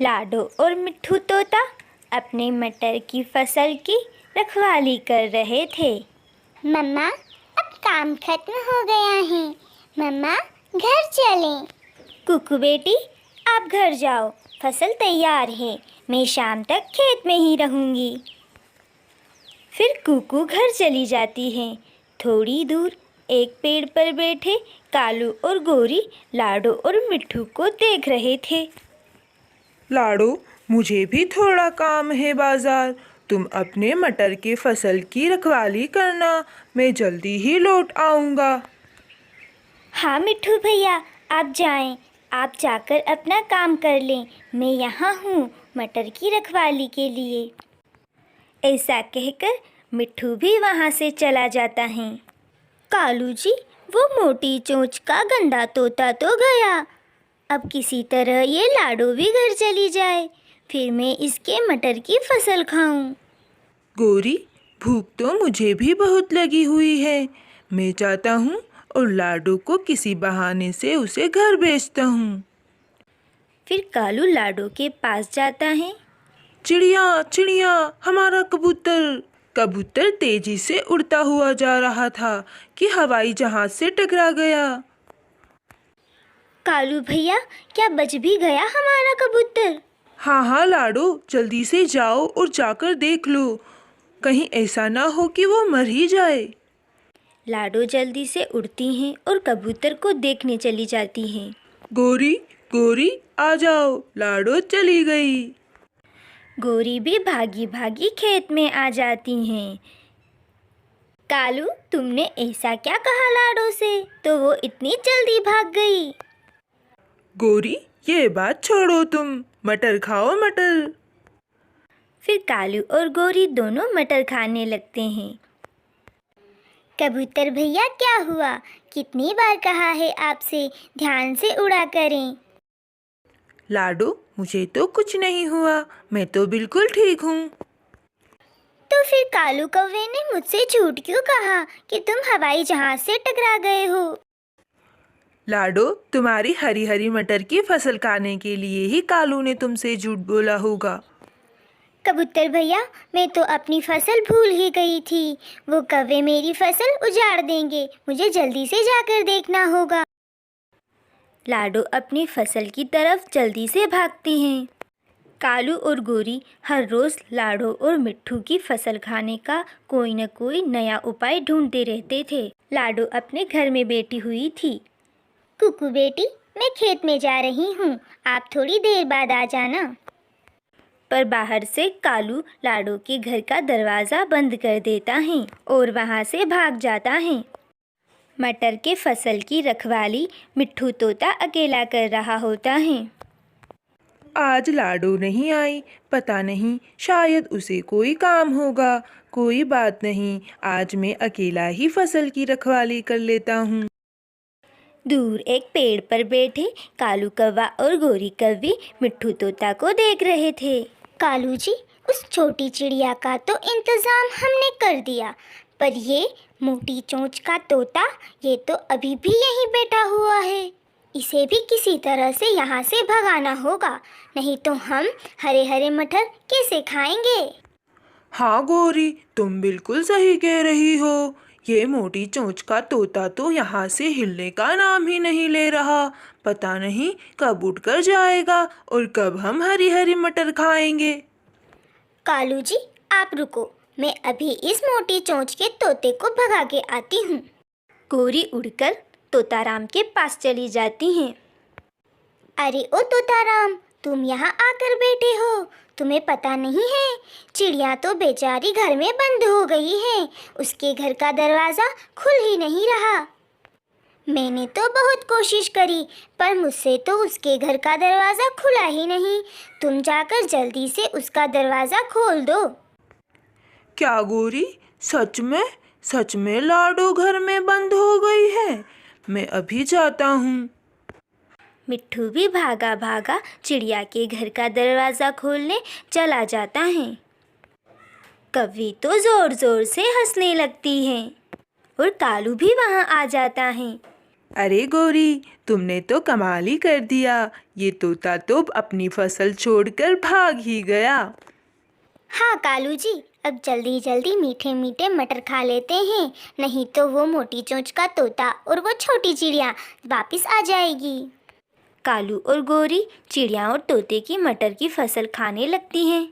लाडो और मिट्ठू तोता अपने मटर की फसल की रखवाली कर रहे थे। मम्मा, अब काम खत्म हो गया है। मम्मा, घर चलें। कुकू बेटी, आप घर जाओ, फसल तैयार है, मैं शाम तक खेत में ही रहूँगी। फिर कुकू घर चली जाती है। थोड़ी दूर एक पेड़ पर बैठे कालू और गोरी लाडो और मिट्ठू को देख रहे थे। लाडो, मुझे भी थोड़ा काम है बाजार। तुम अपने मटर की फसल की रखवाली करना, मैं जल्दी ही लौट आऊँगा। हाँ मिट्ठू भैया, आप जाएं, आप जाकर अपना काम कर लें, मैं यहाँ हूँ मटर की रखवाली के लिए। ऐसा कहकर मिट्ठू भी वहाँ से चला जाता है। कालू जी, वो मोटी चोंच का गंदा तोता तो गया। अब किसी तरह ये लाडो भी घर चली जाए, फिर मैं इसके मटर की फसल खाऊं। गोरी, भूख तो मुझे भी बहुत लगी हुई है। मैं चाहता हूँ और लाडो को किसी बहाने से उसे घर भेजता हूँ। फिर कालू लाडो के पास जाता है। चिड़िया चिड़िया, हमारा कबूतर। कबूतर तेजी से उड़ता हुआ जा रहा था कि हवाई जहाज से टकरा गया। कालू भैया, क्या बच भी गया हमारा कबूतर? हाँ हाँ लाडो, जल्दी से जाओ और जाकर देख लो, कहीं ऐसा ना हो कि वो मर ही जाए। लाडो जल्दी से उड़ती हैं और कबूतर को देखने चली जाती हैं। गोरी गोरी, आ जाओ, लाडो चली गई। गोरी भी भागी भागी खेत में आ जाती हैं। कालू, तुमने ऐसा क्या कहा लाडो से, तो वो इतनी जल्दी भाग गई? गोरी, ये बात छोड़ो, तुम मटर खाओ मटर। फिर कालू और गोरी दोनों मटर खाने लगते हैं। कबूतर भैया, क्या हुआ? कितनी बार कहा है आपसे ध्यान से उड़ा करें। लाडो, मुझे तो कुछ नहीं हुआ, मैं तो बिल्कुल ठीक हूँ। तो फिर कालू कौवे ने मुझसे झूठ क्यों कहा कि तुम हवाई जहाज से टकरा गए हो? लाडो, तुम्हारी हरी हरी मटर की फसल खाने के लिए ही कालू ने तुमसे झूठ बोला होगा। कबूतर भैया, मैं तो अपनी फसल भूल ही गई थी। वो कौवे मेरी फसल उजाड़ देंगे, मुझे जल्दी से जाकर देखना होगा। लाडो अपनी फसल की तरफ जल्दी से भागती हैं। कालू और गोरी हर रोज़ लाडो और मिट्ठू की फसल खाने का कोई न कोई नया उपाय ढूंढते रहते थे। लाडो अपने घर में बैठी हुई थी। कुकू बेटी, मैं खेत में जा रही हूँ, आप थोड़ी देर बाद आ जाना। पर बाहर से कालू लाडो के घर का दरवाज़ा बंद कर देता है और वहाँ से भाग जाता है। मटर के फसल की रखवाली मिट्ठू तोता अकेला कर रहा होता है। आज लाडो नहीं आई, पता नहीं, शायद उसे कोई काम होगा। कोई बात नहीं, आज मैं अकेला ही फसल की रखवाली कर लेता हूँ। दूर एक पेड़ पर बैठे कालू कौवा और गोरी कौवी मिट्ठू तोता को देख रहे थे। कालू जी, उस छोटी चिड़िया का तो इंतज़ाम हमने कर दिया, पर ये मोटी चोंच का तोता, ये तो अभी भी यहीं बैठा हुआ है। इसे भी किसी तरह से यहाँ से भगाना होगा, नहीं तो हम हरे हरे मटर कैसे खाएंगे? हाँ गोरी, तुम बिल्कुल सही कह रही हो। ये मोटी चोंच का तोता तो यहाँ से हिलने का नाम ही नहीं ले रहा। पता नहीं कब उठकर जाएगा और कब हम हरी हरी मटर खाएंगे। कालू जी, आप रुको, मैं अभी इस मोटी चोंच के तोते को भगा के आती हूँ। गोरी उड़कर तोताराम के पास चली जाती हैं। अरे ओ तोताराम, तुम यहाँ आकर बैठे हो, तुम्हें पता नहीं है चिड़िया तो बेचारी घर में बंद हो गई है, उसके घर का दरवाज़ा खुल ही नहीं रहा। मैंने तो बहुत कोशिश करी, पर मुझसे तो उसके घर का दरवाज़ा खुला ही नहीं। तुम जाकर जल्दी से उसका दरवाज़ा खोल दो। क्या गोरी, सच में लाडो घर में बंद हो गई है? मैं अभी जाता हूँ। मिट्ठू भी भागा भागा चिड़िया के घर का दरवाज़ा खोलने चला जाता है। कौवी तो ज़ोर ज़ोर से हंसने लगती है और कालू भी वहाँ आ जाता है। अरे गौरी, तुमने तो कमाल ही कर दिया। ये तोता तो अपनी फसल छोड़कर भाग ही गया। हाँ कालू जी, अब जल्दी जल्दी मीठे मीठे मटर खा लेते हैं, नहीं तो वो मोटी चोंच का तोता और वो छोटी चिड़िया वापस आ जाएगी। कालू और गौरी चिड़िया और तोते की मटर की फसल खाने लगती हैं।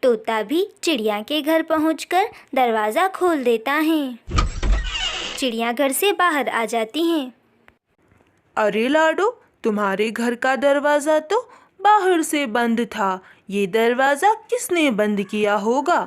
तोता भी चिड़िया के घर पहुंचकर दरवाज़ा खोल देता है। चिड़िया घर से बाहर आ जाती हैं। अरे लाडो, तुम्हारे घर का दरवाज़ा तो बाहर से बंद था। ये दरवाज़ा किसने बंद किया होगा?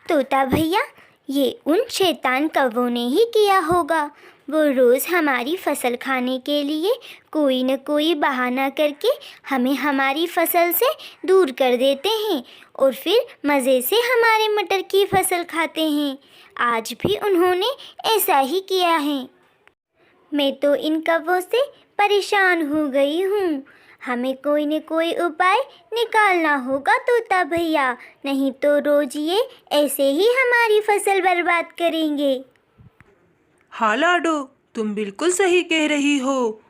तोता भैया, ये उन शैतान कौवों ने ही किया होगा। वो रोज़ हमारी फसल खाने के लिए कोई न कोई बहाना करके हमें हमारी फसल से दूर कर देते हैं और फिर मज़े से हमारे मटर की फसल खाते हैं। आज भी उन्होंने ऐसा ही किया है। मैं तो इन कौवों से परेशान हो गई हूँ। हमें कोई न कोई उपाय निकालना होगा तोता भैया, नहीं तो रोज ये ऐसे ही हमारी फसल बर्बाद करेंगे। हाँ लाडो, तुम बिल्कुल सही कह रही हो।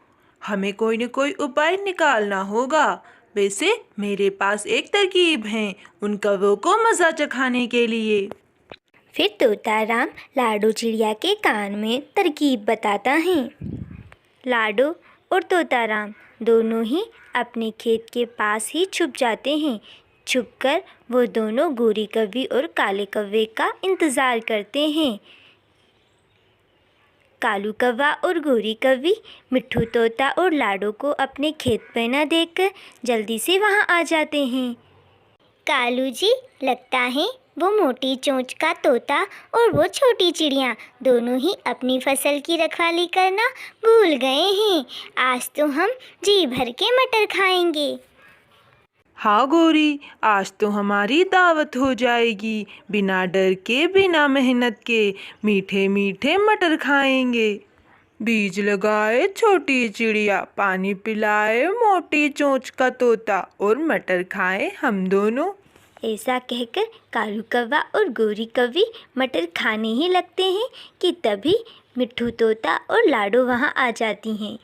हमें कोई न कोई उपाय निकालना होगा। वैसे मेरे पास एक तरकीब है उन कौवों को मज़ा चखाने के लिए। फिर तोता राम लाडो चिड़िया के कान में तरकीब बताता है। लाडो और तोता राम दोनों ही अपने खेत के पास ही छुप जाते हैं। छुपकर वो दोनों गोरी कौवी और काले कौवे का इंतज़ार करते हैं। कालू कौवा और गोरी कौवी मिट्ठू तोता और लाडो को अपने खेत पर न देखकर जल्दी से वहाँ आ जाते हैं। कालू जी, लगता है वो मोटी चोंच का तोता और वो छोटी चिड़िया दोनों ही अपनी फसल की रखवाली करना भूल गए हैं। आज तो हम जी भर के मटर खाएंगे। हाँ गौरी, आज तो हमारी दावत हो जाएगी। बिना डर के, बिना मेहनत के मीठे मीठे मटर खाएंगे। बीज लगाए छोटी चिड़िया, पानी पिलाए मोटी चोंच का तोता, और मटर खाए हम दोनों। ऐसा कहकर कालू कौवा और गोरी कौवी मटर खाने ही लगते हैं कि तभी मिट्ठू तोता और लाडो वहाँ आ जाती हैं।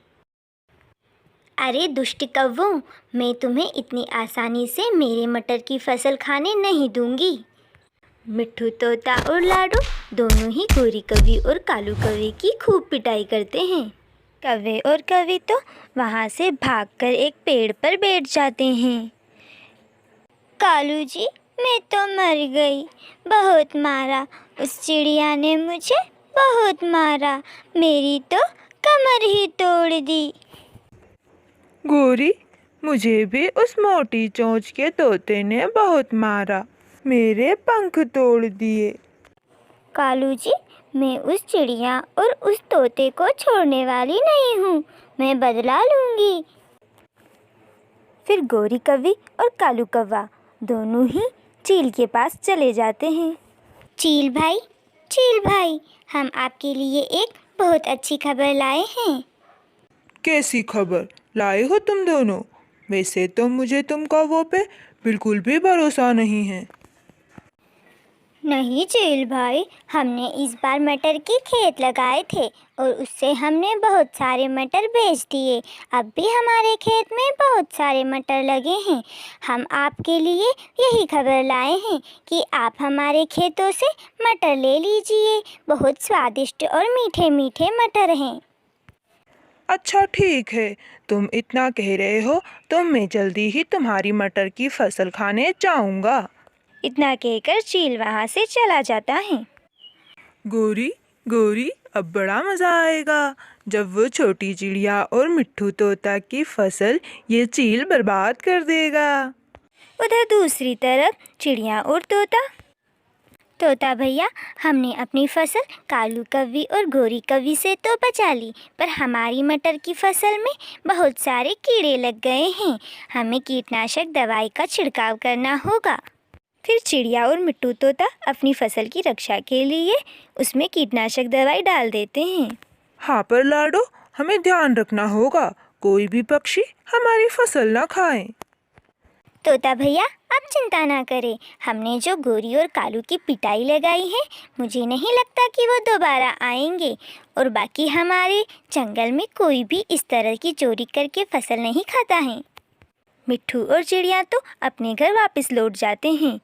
अरे दुष्ट कौवों, मैं तुम्हें इतनी आसानी से मेरे मटर की फसल खाने नहीं दूंगी। मिट्ठू तोता और लाडो दोनों ही गोरी कौवी और कालू कौवे की खूब पिटाई करते हैं। कौवे और कौवी तो वहाँ से भागकर एक पेड़ पर बैठ जाते हैं। कालू जी, मैं तो मर गई, बहुत मारा, उस चिड़िया ने मुझे बहुत मारा, मेरी तो कमर ही तोड़ दी। गोरी, मुझे भी उस मोटी चोंच के तोते ने बहुत मारा, मेरे पंख तोड़ दिए। कालू जी, मैं उस चिड़िया और उस तोते को छोड़ने वाली नहीं हूँ, मैं बदला लूँगी। फिर गोरी कौवी और कालू कौवा दोनों ही चील के पास चले जाते हैं। चील भाई, हम आपके लिए एक बहुत अच्छी खबर लाए हैं। कैसी खबर लाए हो तुम दोनों? वैसे तो मुझे तुम कौवों पे बिल्कुल भी भरोसा नहीं है। नहीं चील भाई, हमने इस बार मटर के खेत लगाए थे और उससे हमने बहुत सारे मटर बेच दिए। अब भी हमारे खेत में बहुत सारे मटर लगे हैं। हम आपके लिए यही खबर लाए हैं कि आप हमारे खेतों से मटर ले लीजिए। बहुत स्वादिष्ट और मीठे मीठे मटर हैं। अच्छा ठीक है, तुम इतना कह रहे हो तो मैं जल्दी ही तुम्हारी मटर की फसल खाने जाऊंगा। इतना कहकर चील वहाँ से चला जाता है। गोरी, अब बड़ा मज़ा आएगा जब वो छोटी चिड़िया और मिट्ठू तोता की फसल ये चील बर्बाद कर देगा। उधर दूसरी तरफ चिड़िया और तोता भैया, हमने अपनी फसल कालू कौवी और गोरी कौवी से तो बचा ली, पर हमारी मटर की फसल में बहुत सारे कीड़े लग गए हैं। हमें कीटनाशक दवाई का छिड़काव करना होगा। फिर चिड़िया और मिट्ठू तोता अपनी फसल की रक्षा के लिए उसमें कीटनाशक दवाई डाल देते हैं। हाँ पर लाडो, हमें ध्यान रखना होगा कोई भी पक्षी हमारी फसल ना खाए। तोता भैया आप चिंता ना करें, हमने जो गोरी और कालू की पिटाई लगाई है मुझे नहीं लगता कि वो दोबारा आएंगे। और बाकी हमारे जंगल में कोई भी इस तरह की चोरी करके फसल नहीं खाता है। मिट्ठू और चिड़िया तो अपने घर वापस लौट जाते हैं।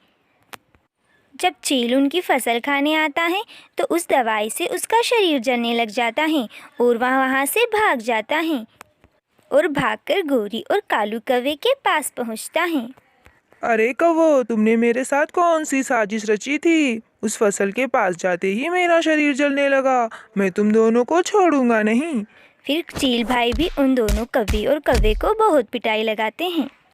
जब चील उनकी फसल खाने आता है तो उस दवाई से उसका शरीर जलने लग जाता है और वह वहाँ से भाग जाता है और भागकर गोरी और कालू कौवे के पास पहुँचता है। अरे कौवो, तुमने मेरे साथ कौन सी साजिश रची थी? उस फसल के पास जाते ही मेरा शरीर जलने लगा। मैं तुम दोनों को छोड़ूंगा नहीं। फिर चील भाई भी उन दोनों कौवे और कौवे को बहुत पिटाई लगाते हैं।